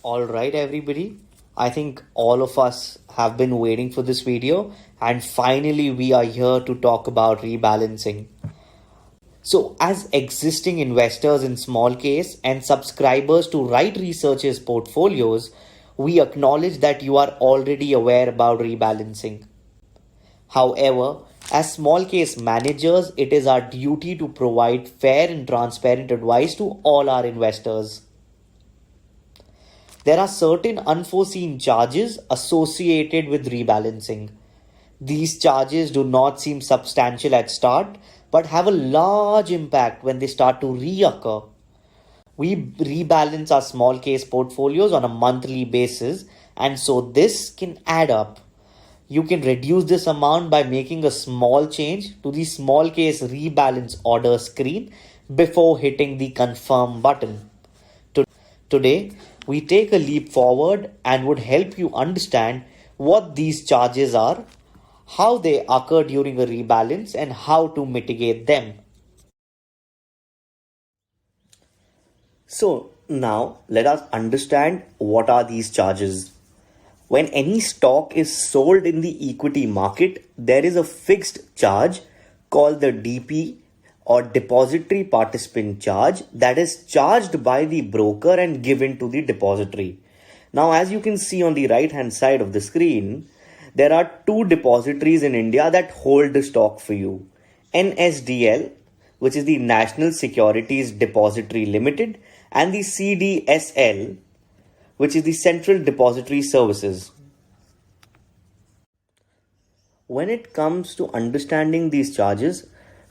All right, everybody. I think all of us have been waiting for this video, and finally, we are here to talk about rebalancing. So, as existing investors in small case and subscribers to Right Research's portfolios, we acknowledge that you are already aware about rebalancing. However, as small case managers, it is our duty to provide fair and transparent advice to all our investors. There are certain unforeseen charges associated with rebalancing. These charges do not seem substantial at start but have a large impact when they start to reoccur. We rebalance our small case portfolios on a monthly basis, and so this can add up. You can reduce this amount by making a small change to the small case rebalance order screen before hitting the confirm button. Today, we take a leap forward and would help you understand what these charges are, how they occur during a rebalance, and how to mitigate them. So, now let us understand what are these charges. When any stock is sold in the equity market, there is a fixed charge called the DP or depository participant charge that is charged by the broker and given to the depository. Now, as you can see on the right hand side of the screen, there are two depositories in India that hold the stock for you. NSDL, which is the National Securities Depository Limited, and the CDSL, which is the Central Depository Services. When it comes to understanding these charges,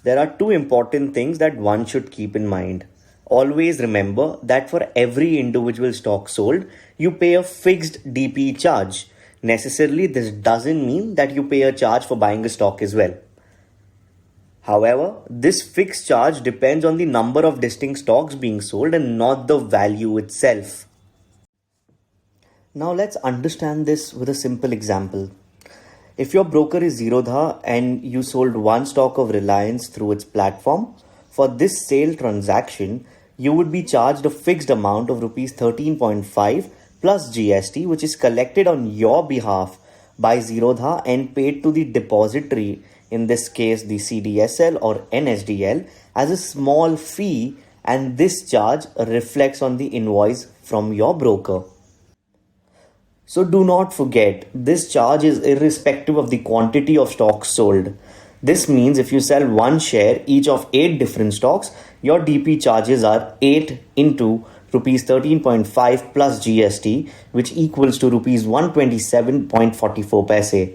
there are two important things that one should keep in mind. Always remember that for every individual stock sold, you pay a fixed DP charge. Necessarily, this doesn't mean that you pay a charge for buying a stock as well. However, this fixed charge depends on the number of distinct stocks being sold and not the value itself. Now let's understand this with a simple example. If your broker is Zerodha and you sold one stock of Reliance through its platform, for this sale transaction, you would be charged a fixed amount of Rs 13.5 plus GST, which is collected on your behalf by Zerodha and paid to the depository, in this case the CDSL or NSDL, as a small fee, and this charge reflects on the invoice from your broker. So do not forget, this charge is irrespective of the quantity of stocks sold. This means if you sell one share each of 8 different stocks, your DP charges are 8 into Rs 13.5 plus GST, which equals to Rs 127.44 paise.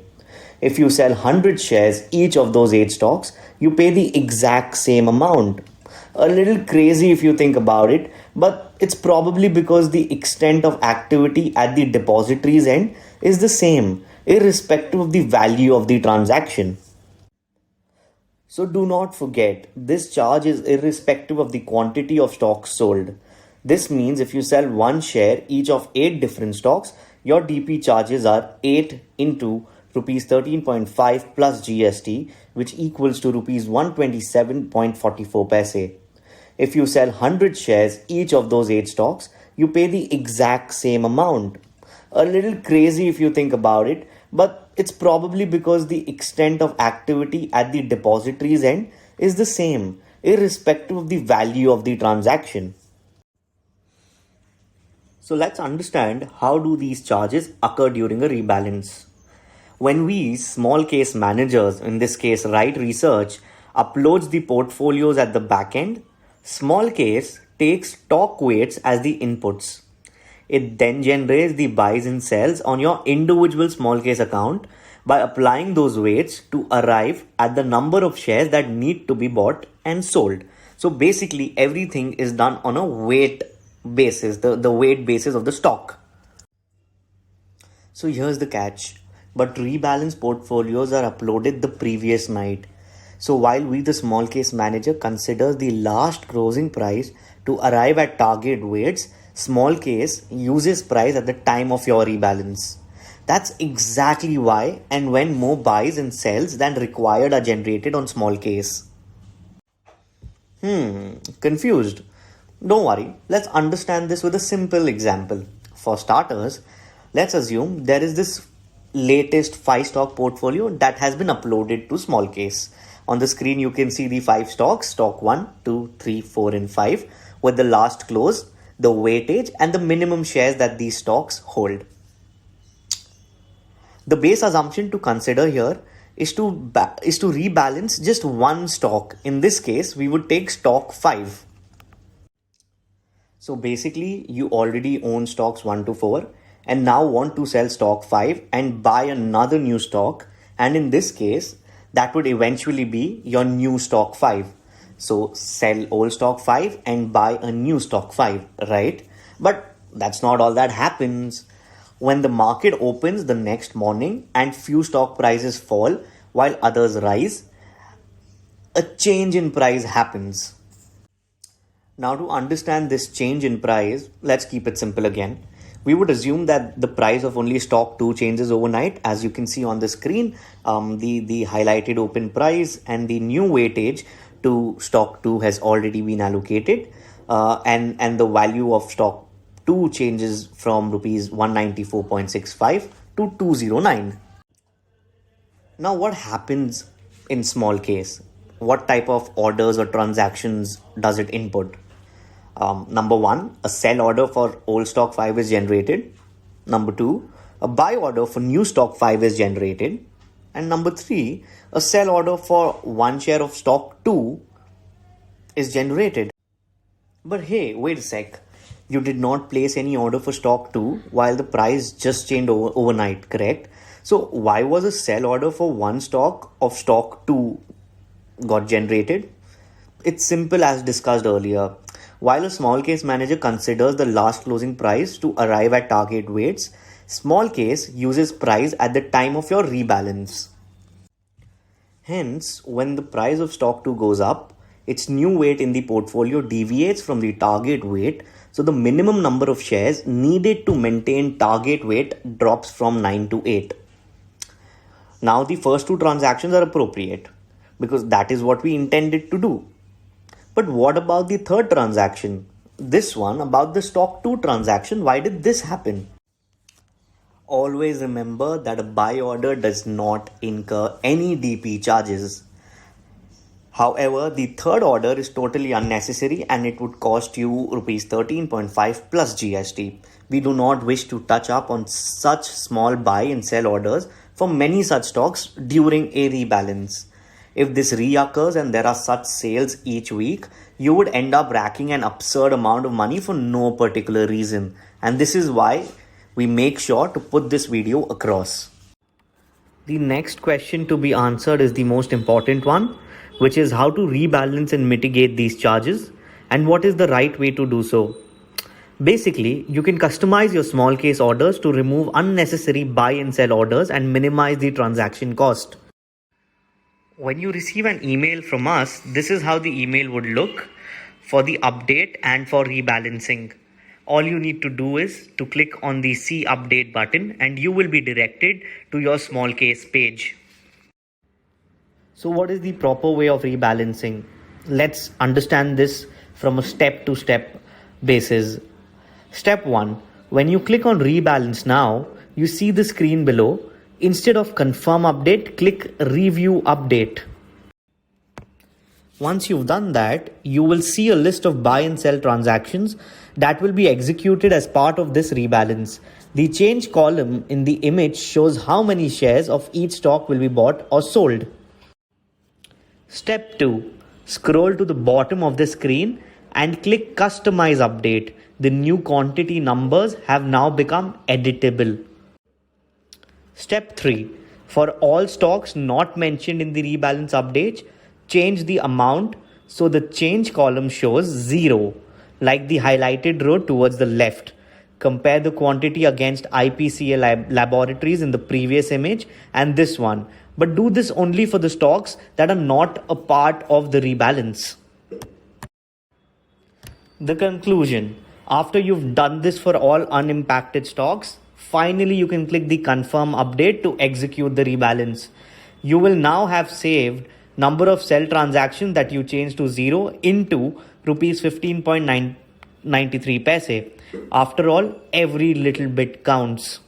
If you sell 100 shares each of those 8 stocks, you pay the exact same amount. A little crazy if you think about it, but it's probably because the extent of activity at the depository's end is the same, irrespective of the value of the transaction. So do not forget, this charge is irrespective of the quantity of stocks sold. This means if you sell one share each of 8 different stocks, your DP charges are 8 into Rs 13.5 plus GST, which equals to Rs 127.44 paise. If you sell 100 shares each of those 8 stocks, you pay the exact same amount. A little crazy if you think about it, but it's probably because the extent of activity at the depository's end is the same, irrespective of the value of the transaction. So let's understand how do these charges occur during a rebalance. When we, small case managers, in this case Right Research, uploads the portfolios at the back end, small case takes stock weights as the inputs. It then generates the buys and sells on your individual small case account by applying those weights to arrive at the number of shares that need to be bought and sold. So basically everything is done on a weight basis, the weight basis of the stock. So here's the catch. But rebalance portfolios are uploaded the previous night. So while we, the small case manager, considers the last closing price to arrive at target weights, small case uses price at the time of your rebalance. That's exactly why and when more buys and sells than required are generated on small case. Confused? Don't worry, let's understand this with a simple example. For starters, let's assume there is this latest 5 stock portfolio that has been uploaded to Smallcase. On the screen, you can see the 5 stocks, stock 1, 2, 3, 4, and 5, with the last close, the weightage, and the minimum shares that these stocks hold. The base assumption to consider here is to rebalance just one stock. In this case, we would take stock 5. So basically, you already own stocks 1 to 4 and now want to sell stock 5 and buy another new stock. And in this case, that would eventually be your new stock 5. So sell old stock 5 and buy a new stock 5, right? But that's not all that happens. When the market opens the next morning and few stock prices fall while others rise, a change in price happens. Now, to understand this change in price, let's keep it simple again. We would assume that the price of only stock 2 changes overnight. As you can see on the screen, the highlighted open price and the new weightage to stock 2 has already been allocated, and the value of stock 2 changes from rupees 194.65 to 209. Now, what happens in Smallcase? What type of orders or transactions does it input? Number 1, a sell order for old stock 5 is generated. Number 2, a buy order for new stock 5 is generated. And number 3, a sell order for 1 share of stock 2 is generated. But hey, wait a sec. You did not place any order for stock 2 while the price just changed overnight, correct? So why was a sell order for 1 stock of stock 2 got generated? It's simple as discussed earlier. While a Smallcase manager considers the last closing price to arrive at target weights, Smallcase uses price at the time of your rebalance. Hence, when the price of stock 2 goes up, its new weight in the portfolio deviates from the target weight, so the minimum number of shares needed to maintain target weight drops from 9 to 8. Now, the first 2 transactions are appropriate because that is what we intended to do. But what about the third transaction? This one about the stock 2 transaction, why did this happen? Always remember that a buy order does not incur any DP charges. However, the third order is totally unnecessary and it would cost you rupees 13.5 plus GST. We do not wish to touch up on such small buy and sell orders for many such stocks during a rebalance. If this reoccurs and there are such sales each week, you would end up racking an absurd amount of money for no particular reason. And this is why we make sure to put this video across. The next question to be answered is the most important one, which is how to rebalance and mitigate these charges and what is the right way to do so. Basically, you can customize your Smallcase orders to remove unnecessary buy and sell orders and minimize the transaction cost. When you receive an email from us, this is how the email would look for the update and for rebalancing. All you need to do is to click on the See Update button and you will be directed to your Smallcase page. So what is the proper way of rebalancing? Let's understand this from a step-to-step basis. Step 1. When you click on Rebalance Now, you see the screen below. Instead of Confirm Update, click Review Update. Once you've done that, you will see a list of buy and sell transactions that will be executed as part of this rebalance. The change column in the image shows how many shares of each stock will be bought or sold. Step 2. Scroll to the bottom of the screen and click Customize Update. The new quantity numbers have now become editable. Step 3. For all stocks not mentioned in the rebalance update, change the amount so the change column shows 0, like the highlighted row towards the left. Compare the quantity against IPCA Laboratories in the previous image and this one, but do this only for the stocks that are not a part of the rebalance. The conclusion. After you've done this for all unimpacted stocks, finally you can click the Confirm Update to execute the rebalance. You will now have saved number of sell transactions that you changed to 0 into rupees 15.93 paise. After all, every little bit counts.